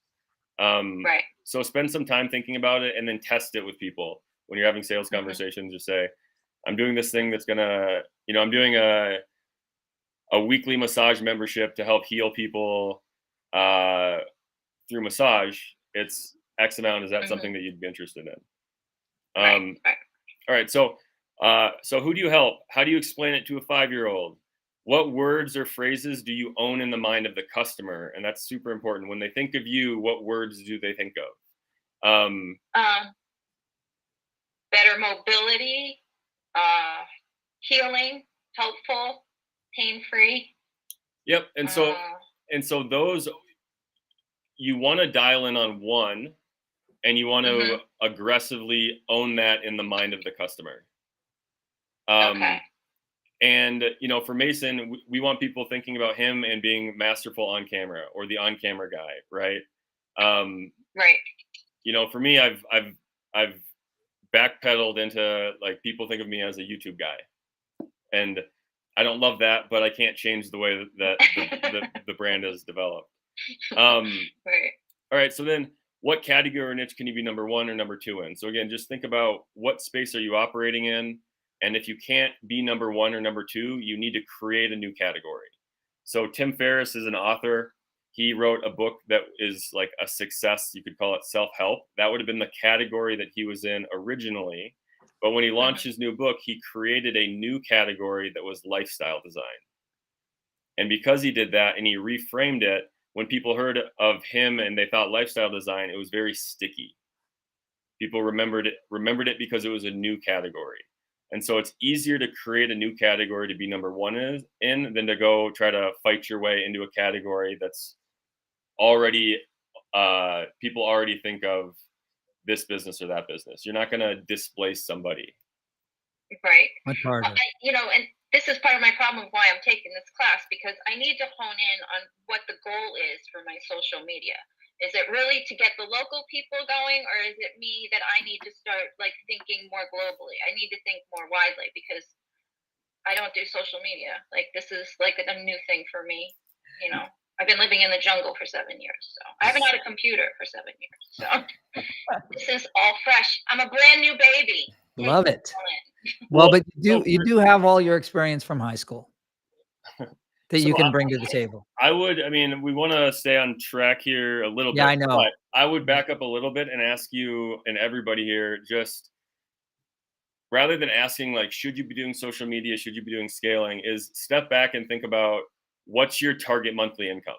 Right. So spend some time thinking about it and then test it with people. when you're having sales conversations, just say, I'm doing this thing that's gonna, I'm doing a weekly massage membership to help heal people through massage. It's X amount. Is that something that you'd be interested in? Right. All right. So who do you help? How do you explain it to a 5-year-old? What words or phrases do you own in the mind of the customer? And that's super important. When they think of you, what words do they think of? Better mobility, healing, helpful, pain-free. Yep. And so those, you want to dial in on one, and you want to aggressively own that in the mind of the customer. Okay. And for Mason, we want people thinking about him and being masterful on camera, or the on camera guy, right? Right. For me, I've backpedaled into, like, people think of me as a YouTube guy, and I don't love that, but I can't change the way that the brand is developed. Right. All right, so then what category or niche can you be number one or number two in? So again, just think about what space are you operating in, and if you can't be number one or number two, you need to create a new category. So Tim Ferriss is an author. He wrote a book that is like a success. You could call it self-help. That would have been the category that he was in originally. But when he launched his new book, he created a new category that was lifestyle design. And because he did that and he reframed it, when people heard of him and they thought lifestyle design, it was very sticky. People remembered it because it was a new category. And so it's easier to create a new category to be number one in than to go try to fight your way into a category that's already, people already think of this business or that business. You're not going to displace somebody. Right. Much harder. And this is part of my problem of why I'm taking this class, because I need to hone in on what the goal is for my social media. Is it really to get the local people going, or is it me that I need to start like thinking more globally? I need to think more widely, because I don't do social media. Like, this is like a new thing for me. I've been living in the jungle for 7 years, so I haven't had a computer for 7 years. So this is all fresh. I'm a brand new baby. Love it. Well, but you do have all your experience from high school that you can bring to the table. We want to stay on track here a little bit. Yeah, I know. But I would back up a little bit and ask you and everybody here, just rather than asking, like, should you be doing social media? Should you be doing scaling? Is step back and think about, what's your target monthly income?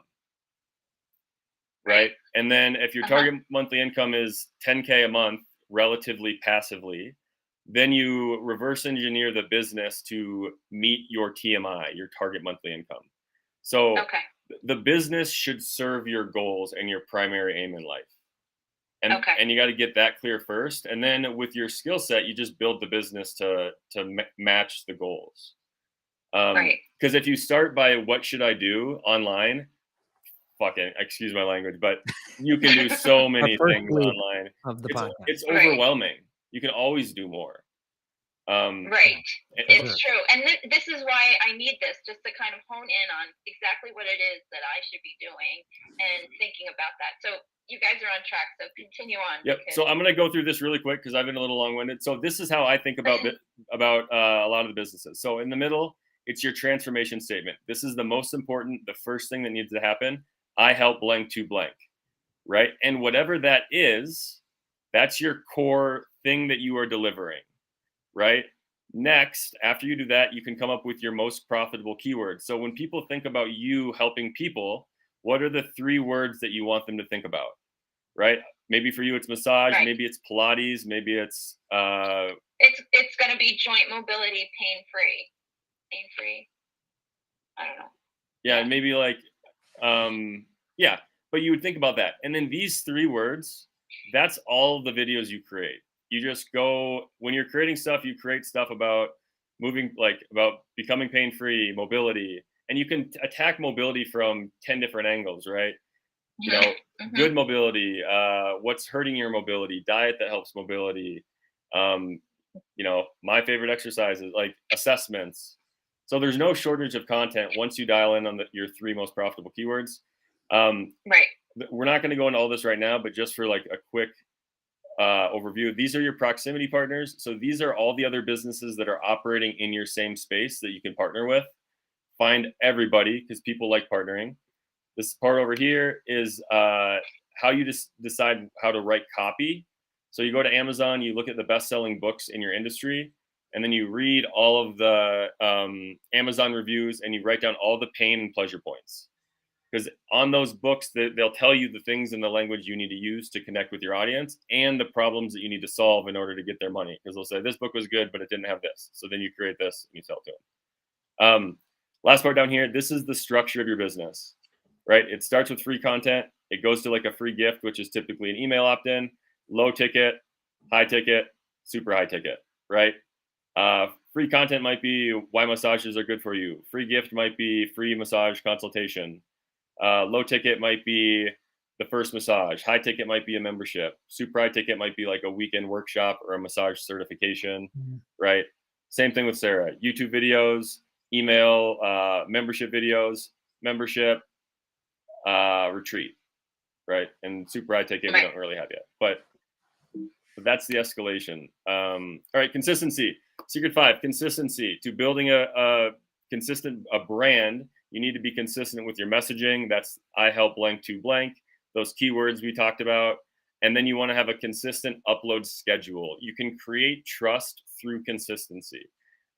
Right? And then if your target monthly income is 10K a month, relatively passively, then you reverse engineer the business to meet your TMI, your target monthly income. So the business should serve your goals and your primary aim in life. And you got to get that clear first. And then with your skill set, you just build the business to match the goals. Because if you start by what should I do online, fucking, excuse my language, but you can do so many things online. It's overwhelming. You can always do more. It's true. And this is why I need this, just to kind of hone in on exactly what it is that I should be doing and thinking about that. So you guys are on track, so continue on. Yep. So I'm going to go through this really quick because I've been a little long-winded. So this is how I think about a lot of the businesses. So in the middle, it's your transformation statement. This is the most important, the first thing that needs to happen. I help blank to blank, right? And whatever that is, that's your core thing that you are delivering, right? Next, after you do that, you can come up with your most profitable keywords. So when people think about you helping people, what are the 3 words that you want them to think about, right? Maybe for you, it's massage. Maybe it's Pilates. Maybe it's it's going to be joint mobility, pain-free. I don't know. Yeah, maybe like, but you would think about that. And then these 3 words, that's all the videos you create. You just go, when you're creating stuff, you create stuff about about becoming pain-free, mobility, and you can attack mobility from 10 different angles, right? Good mobility, what's hurting your mobility, diet that helps mobility, my favorite exercises, like assessments. So there's no shortage of content once you dial in on your 3 most profitable keywords. We're not going to go into all this right now, but just for like a quick overview. These are your proximity partners. So these are all the other businesses that are operating in your same space that you can partner with. Find everybody because people like partnering. This part over here is how you just decide how to write copy. So you go to Amazon, you look at the best-selling books in your industry, and then you read all of the Amazon reviews, and you write down all the pain and pleasure points. Because on those books, they'll tell you the things in the language you need to use to connect with your audience and the problems that you need to solve in order to get their money. Because they'll say, this book was good, but it didn't have this. So then you create this and you sell to them. Last part down here, this is the structure of your business, right? It starts with free content. It goes to like a free gift, which is typically an email opt-in, low ticket, high ticket, super high ticket, right? Free content might be why massages are good for you. Free gift might be free massage consultation. Low ticket might be the first massage. High ticket might be a membership. Super high ticket might be like a weekend workshop or a massage certification, right? Same thing with Sarah. YouTube videos, email, membership videos, membership, retreat, right? And super high ticket we don't really have yet, but that's the escalation. All right, consistency. Secret 5, consistency. To building a consistent brand, you need to be consistent with your messaging. That's I help blank to blank, those keywords we talked about. And then you want to have a consistent upload schedule. You can create trust through consistency.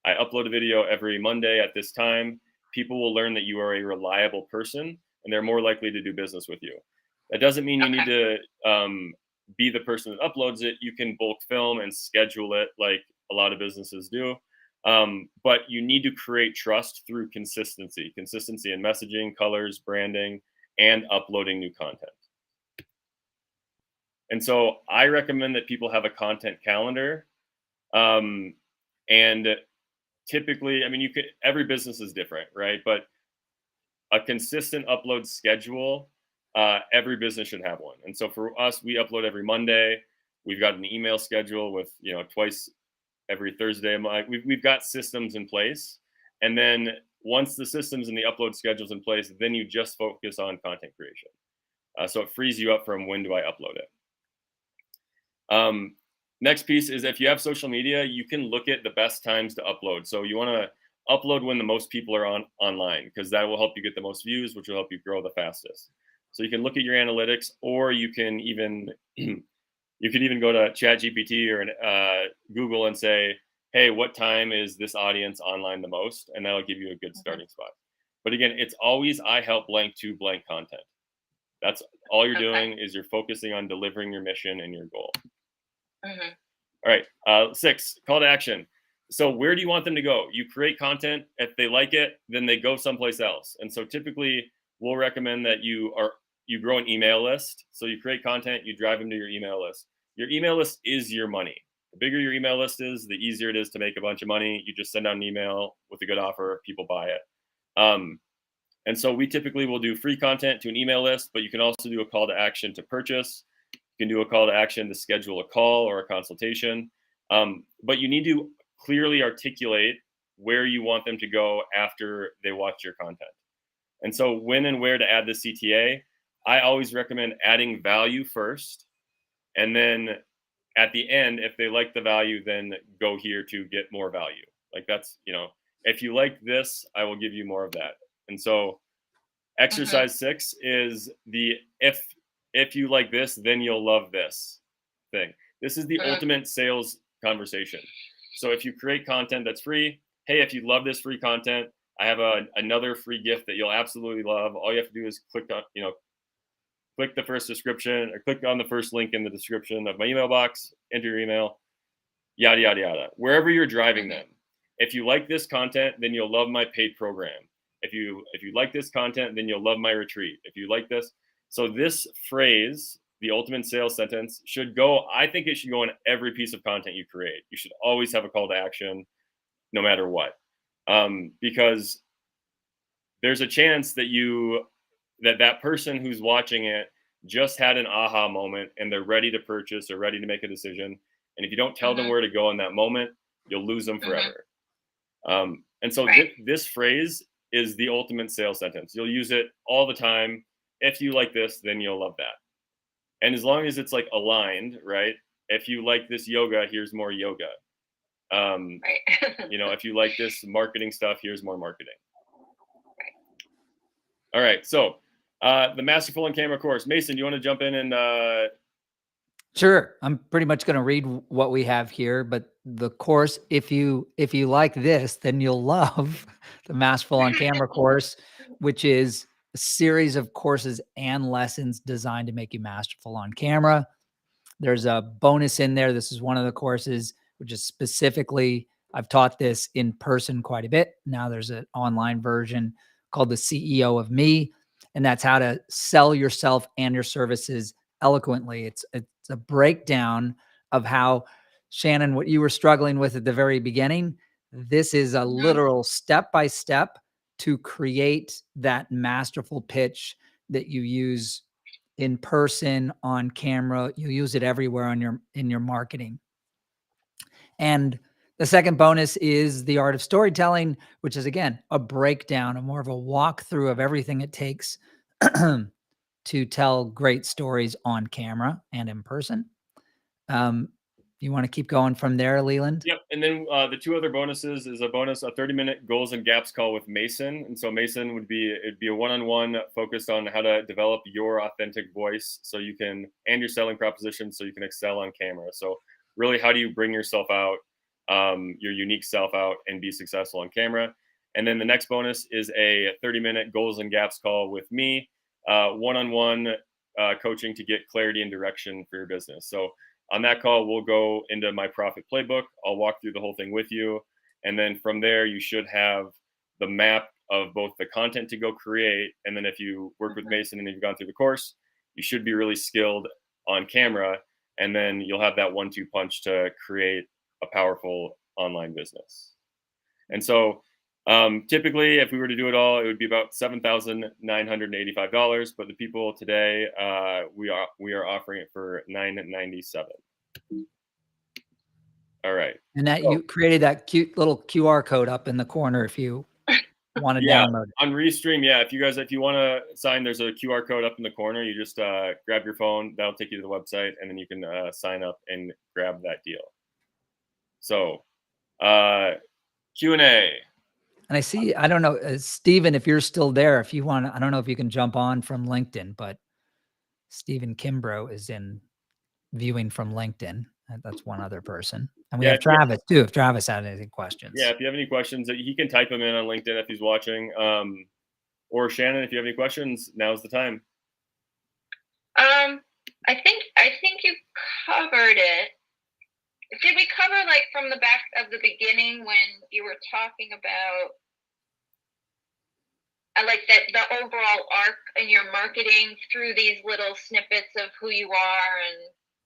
I upload a video every Monday at this time. People will learn that you are a reliable person and they're more likely to do business with you. That doesn't mean you need to be the person that uploads it. You can bulk film and schedule it like a lot of businesses do. But you need to create trust through consistency in messaging, colors, branding, and uploading new content. And so I recommend that people have a content calendar. And typically, I mean, every business is different, right? But a consistent upload schedule, every business should have one. And so for us, we upload every Monday. We've got an email schedule with, twice every Thursday. We've got systems in place. And then once the systems and the upload schedules in place, then you just focus on content creation. So it frees you up from when do I upload it. Next piece is if you have social media, you can look at the best times to upload. So you want to upload when the most people are online, because that will help you get the most views, which will help you grow the fastest. So you can look at your analytics, or you can even go to ChatGPT or Google and say, hey, what time is this audience online the most? And that'll give you a good starting spot. But again, it's always I help blank to blank content. That's all you're doing is you're focusing on delivering your mission and your goal. All right, 6, call to action. So where do you want them to go? You create content. If they like it, then they go someplace else. And so typically we'll recommend that you grow an email list. So you create content, you drive them to your email list. Your email list is your money. The bigger your email list is, the easier it is to make a bunch of money. You just send out an email with a good offer, people buy it. And so we typically will do free content to an email list, but you can also do a call to action to purchase. You can do a call to action to schedule a call or a consultation. But you need to clearly articulate where you want them to go after they watch your content. And so when and where to add the CTA, I always recommend adding value first. And then at the end, if they like the value, then go here to get more value. Like that's, if you like this, I will give you more of that. And so exercise 6 is the if you like this, then you'll love this thing. This is the ultimate sales conversation. So if you create content that's free, hey, if you love this free content, I have another free gift that you'll absolutely love. All you have to do is click the first description or click on the first link in the description of my email box, enter your email, yada, yada, yada, wherever you're driving them. If you like this content, then you'll love my paid program. If you like this content, then you'll love my retreat. If you like this. So this phrase, the ultimate sales sentence, I think it should go in every piece of content you create. You should always have a call to action no matter what. Because there's a chance that that person who's watching it just had an aha moment and they're ready to purchase or ready to make a decision. And if you don't tell them where to go in that moment, you'll lose them forever. And so this phrase is the ultimate sales sentence. You'll use it all the time. If you like this, then you'll love that. And as long as it's like aligned, right? if you like this yoga, here's more yoga. Right. You know, if you like this marketing stuff, here's more marketing. Right. All right. So the Masterful on Camera course. Mason, do you want to jump in and Sure. I'm pretty much going to read what we have here, but the course, if you like this, then you'll love the Masterful on Camera course, which is a series of courses and lessons designed to make you masterful on camera. There's a bonus in there. This is one of the courses, which is specifically, I've taught this in person quite a bit. Now there's an online version called the CEO of Me, and that's how to sell yourself and your services eloquently. It's a breakdown of how, Shannon, what you were struggling with at the very beginning, this is a literal step-by-step to create that masterful pitch that you use in person, on camera. You use it everywhere in your marketing. And the second bonus is the art of storytelling, which is, again, a breakdown, a more of a walkthrough of everything it takes to tell great stories on camera and in person. You want to keep going from there, Leland? Yep. And then the two other bonuses is a 30-minute goals and gaps call with Mason. And so Mason it'd be a one-on-one focused on how to develop your authentic voice so you can, and your selling proposition so you can excel on camera. So really, how do you bring yourself out, your unique self out, and be successful on camera? And then the next bonus is a 30-minute goals and gaps call with me, one-on-one coaching to get clarity and direction for your business. So on that call, we'll go into my profit playbook. I'll walk through the whole thing with you. And then from there, you should have the map of both the content to go create. And then if you work with Mason and you've gone through the course, you should be really skilled on camera. And then you'll have that 1-2 punch to create a powerful online business. And so typically, if we were to do it all, it would be about $7,985. But the people today, we are offering it for $997. All right. And that you created that cute little QR code up in the corner if you want to download it. On Restream, if you want to sign, there's a QR code up in the corner. You just grab your phone. That'll take you to the website, and then you can sign up and grab that deal. So Q&A. And I see, I don't know, Stephen, if you're still there, if you want, I don't know if you can jump on from LinkedIn, but Stephen Kimbrough is in viewing from LinkedIn. That's one other person. And we have Travis too, if Travis had any questions. Yeah, if you have any questions, he can type them in on LinkedIn if he's watching. Or Shannon, if you have any questions, now's the time. I think you covered it. Did we cover, like, from the back of the beginning when you were talking about like that the overall arc in your marketing through these little snippets of who you are and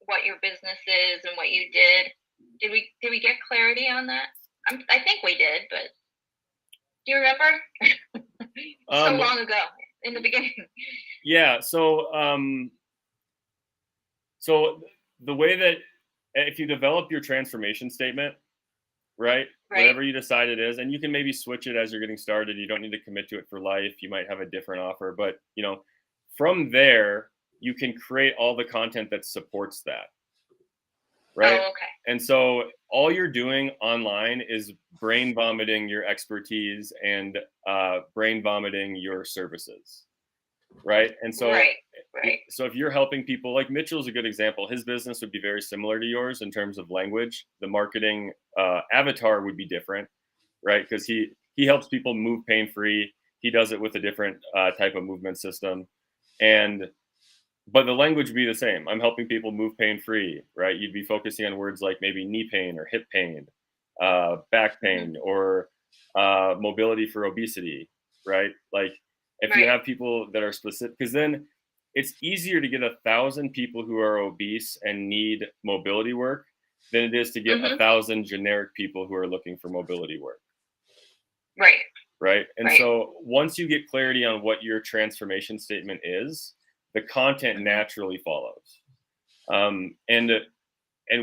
what your business is and what you did? Did we get clarity on that? I think we did, but do you remember? So long ago in the beginning. Yeah. So so the way that if you develop your transformation statement, right? Whatever you decide it is, and you can maybe switch it as you're getting started. You don't need to commit to it for life. You might have a different offer, but from there, you can create all the content that supports that. Right. Oh, okay. And so all you're doing online is brain vomiting your expertise and brain vomiting your services. Right. And so, so if you're helping people, like Mitchell's a good example, his business would be very similar to yours in terms of language. The marketing avatar would be different, right? Because he helps people move pain-free. He does it with a different type of movement system. But the language would be the same. I'm helping people move pain-free, right? You'd be focusing on words like maybe knee pain or hip pain, back pain, or mobility for obesity, right? Like if you have people that are specific, because then it's easier to get 1,000 people who are obese and need mobility work than it is to get 1,000 generic people who are looking for mobility work. Right. And so once you get clarity on what your transformation statement is, the content naturally follows. And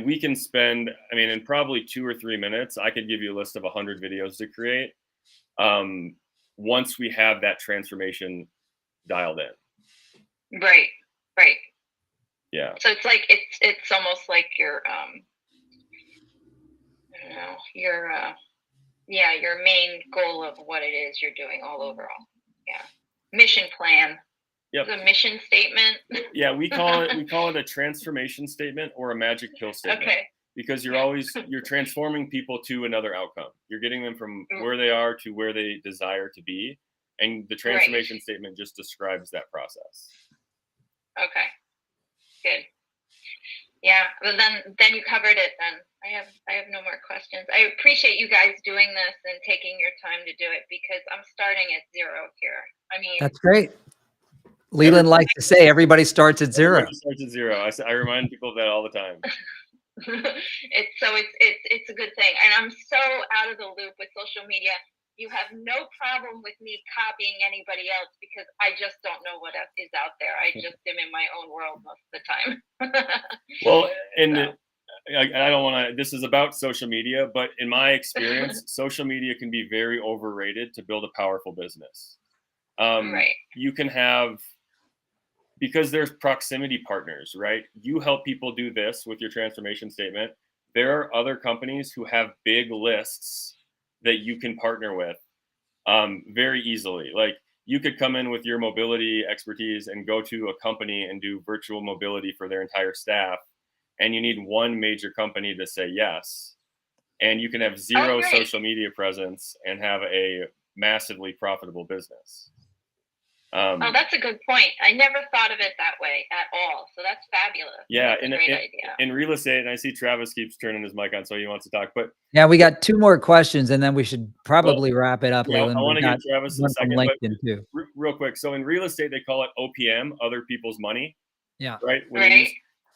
we can spend, in probably 2 or 3 minutes, I could give you a list of 100 videos to create. Once we have that transformation dialed in. Right. Yeah. So it's like it's almost like your I don't know, your main goal of what it is you're doing all overall. Yeah. Mission plan. Yep. The mission statement. Yeah, we call it a transformation statement or a magic pill statement. Okay. Because you're transforming people to another outcome. You're getting them from where they are to where they desire to be. And the transformation statement just describes that process. Okay. Good. Yeah. Well, then you covered it. Then I have no more questions. I appreciate you guys doing this and taking your time to do it because I'm starting at zero here. I mean, that's great. Leland likes to say everybody starts at zero. Everybody starts at zero. I remind people of that all the time. It's a good thing, and I'm so out of the loop with social media. You have no problem with me copying anybody else because I just don't know what is out there. I just am in my own world most of the time. Well, and I don't want to. This is about social media, but in my experience, social media can be very overrated to build a powerful business. Right. You can have, because there's proximity partners, right? You help people do this with your transformation statement. There are other companies who have big lists that you can partner with very easily. Like you could come in with your mobility expertise and go to a company and do virtual mobility for their entire staff. And you need one major company to say yes. And you can have zero social media presence and have a massively profitable business. That's a good point. I never thought of it that way at all. So that's fabulous. Yeah, that's a great idea. In real estate, and I see Travis keeps turning his mic on, so he wants to talk. But yeah, we got 2 more questions, and then we should probably wrap it up, Leland. I want to give Travis a second, but too. Real quick. So in real estate, they call it OPM, other people's money. Yeah. Right. Right.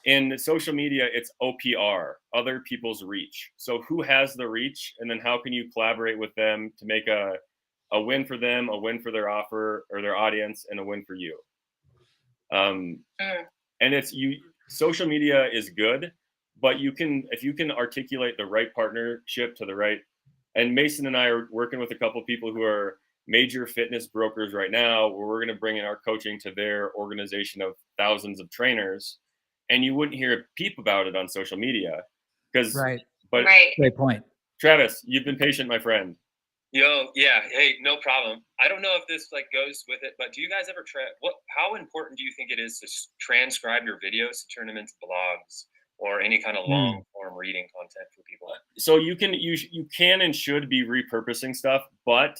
In social media, it's OPR, other people's reach. So who has the reach, and then how can you collaborate with them to make a win for them, a win for their offer or their audience, and a win for you. And social media is good, but if you can articulate the right partnership to the right, and Mason and I are working with a couple of people who are major fitness brokers right now, where we're going to bring in our coaching to their organization of thousands of trainers, and you wouldn't hear a peep about it on social media. Great point. Travis, you've been patient, my friend. Yo, yeah, hey, no problem. I don't know if this goes with it, but do you guys ever how important do you think it is to transcribe your videos to turn them into blogs or any kind of long form reading content for people? So you can and should be repurposing stuff, but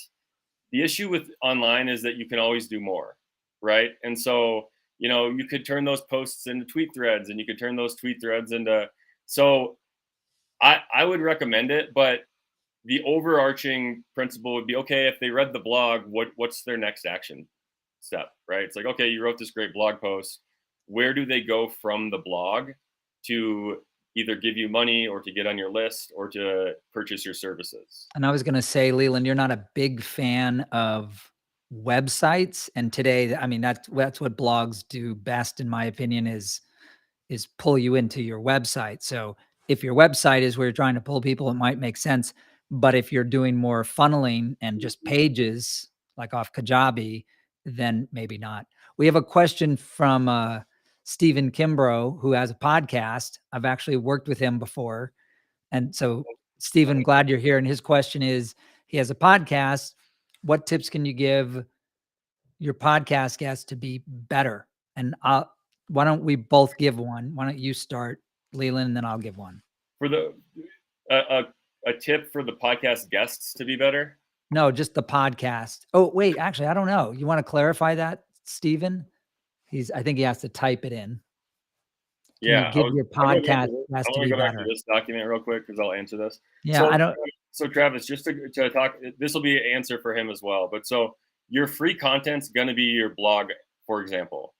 the issue with online is that you can always do more, right? And so, you could turn those posts into tweet threads, and you could turn those tweet threads into, so I would recommend it, but the overarching principle would be, okay, if they read the blog, what's their next action step, right? It's like, okay, you wrote this great blog post. Where do they go from the blog to either give you money or to get on your list or to purchase your services? And I was going to say, Leland, you're not a big fan of websites. And today, I mean, that's what blogs do best, in my opinion, is pull you into your website. So if your website is where you're trying to pull people, it might make sense. But if you're doing more funneling and just pages like off Kajabi, then maybe not. We have a question from Stephen Kimbrough, who has a podcast. I've actually worked with him before. And so, Stephen, glad you're here. And his question is, he has a podcast. What tips can you give your podcast guests to be better? And why don't we both give one? Why don't you start, Leland, and then I'll give one. For a tip for the podcast guests to be better? No, just the podcast. Oh, wait, actually, I don't know. You want to clarify that, Stephen? I think he has to type it in. Can you give your podcast guests to be better? I want to go back to this document real quick because I'll answer this. Yeah, So Travis, just to talk, this will be an answer for him as well. But so your free content's going to be your blog, for example,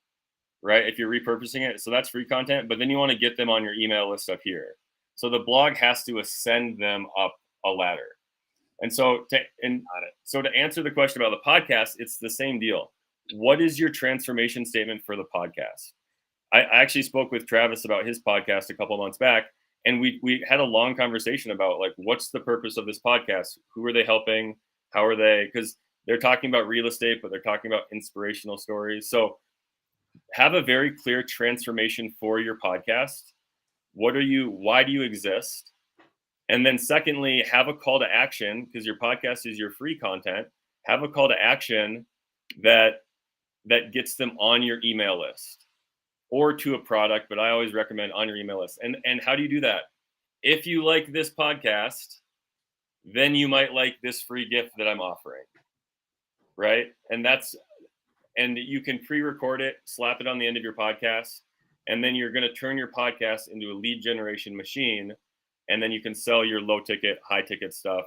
right? If you're repurposing it, so that's free content. But then you want to get them on your email list up here. So the blog has to ascend them up a ladder. And so to answer the question about the podcast, it's the same deal. What is your transformation statement for the podcast? I actually spoke with Travis about his podcast a couple of months back, and we had a long conversation about what's the purpose of this podcast? Who are they helping? How are they? Because they're talking about real estate, but they're talking about inspirational stories. So have a very clear transformation for your podcast. Why do you exist? And then secondly, have a call to action, because your podcast is your free content. Have a call to action that gets them on your email list or to a product, but I always recommend on your email list. And how do you do that? If you like this podcast, then you might like this free gift that I'm offering. Right? And you can pre-record it, slap it on the end of your podcast, and then you're going to turn your podcast into a lead generation machine, and then you can sell your low ticket, high ticket stuff,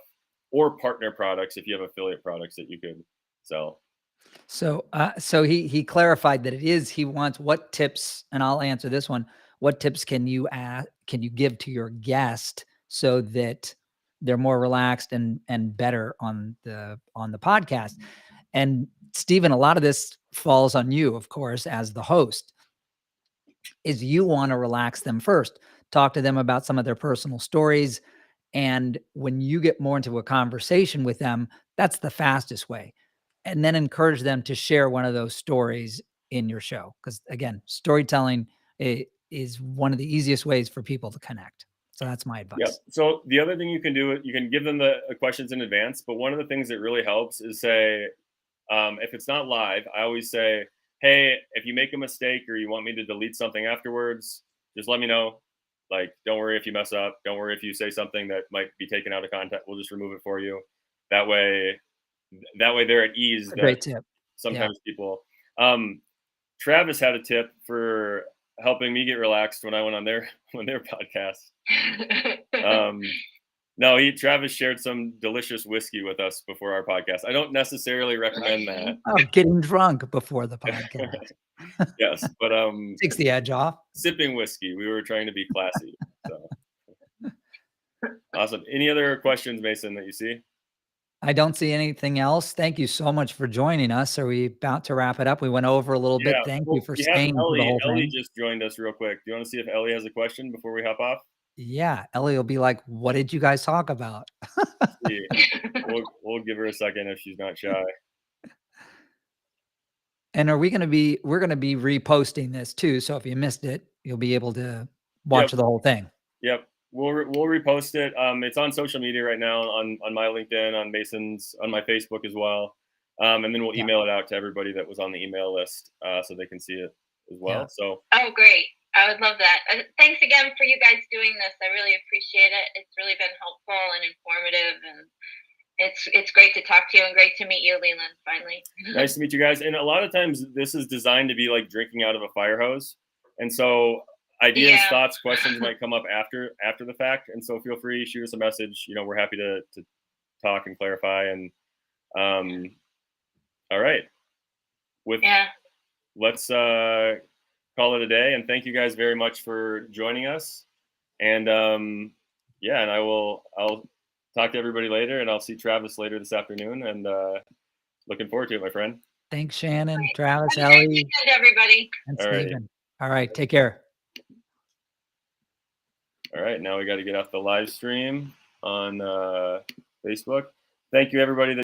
or partner products if you have affiliate products that you could sell. So, so he clarified that he wants what tips, and I'll answer this one. What tips can you give to your guest so that they're more relaxed and better on the podcast? And Stephen, a lot of this falls on you, of course, as the host. Is you want to relax them first, talk to them about some of their personal stories, and when you get more into a conversation with them, that's the fastest way. And then encourage them to share one of those stories in your show. Because again, storytelling is one of the easiest ways for people to connect. So that's my advice. Yeah. So the other thing you can do, you can give them the questions in advance. But one of the things that really helps is say, if it's not live, I always say, hey, if you make a mistake or you want me to delete something afterwards, just let me know. Like, don't worry if you mess up. Don't worry if you say something that might be taken out of context. We'll just remove it for you. That way they're at ease. Great tip. Sometimes people. Travis had a tip for helping me get relaxed when I went on their podcast. No, Travis shared some delicious whiskey with us before our podcast. I don't necessarily recommend that. Oh, getting drunk before the podcast. Yes, but takes the edge off. Sipping whiskey. We were trying to be classy. So awesome. Any other questions, Mason, that you see? I don't see anything else. Thank you so much for joining us. Are we about to wrap it up? We went over a little bit. Thank you for staying for the whole Ellie thing. just joined us real quick. Do you want to see if Ellie has a question before we hop off? Yeah, Ellie will be like, "What did you guys talk about?" We'll give her a second if she's not shy. And we're going to be reposting this too. So if you missed it, you'll be able to watch the whole thing. Yep. We'll repost it. It's on social media right now on my LinkedIn, on Mason's, on my Facebook as well. And then we'll email it out to everybody that was on the email list so they can see it as well. So. Oh, great. I would love that. Thanks again for you guys doing this. I really appreciate it. It's really been helpful and informative, and it's great to talk to you and great to meet you, Leland, finally. Nice to meet you guys. And a lot of times this is designed to be like drinking out of a fire hose. And so ideas, thoughts, questions might come up after the fact. And so feel free, shoot us a message. We're happy to talk and clarify. And all right. Let's call it a day, and thank you guys very much for joining us. And and I'll talk to everybody later, and I'll see Travis later this afternoon, and looking forward to it, my friend. Thanks, Shannon, Travis, Have a great Ellie, weekend, everybody. and Stephen. All right, take care. All right, now we got to get off the live stream on Facebook. Thank you, everybody.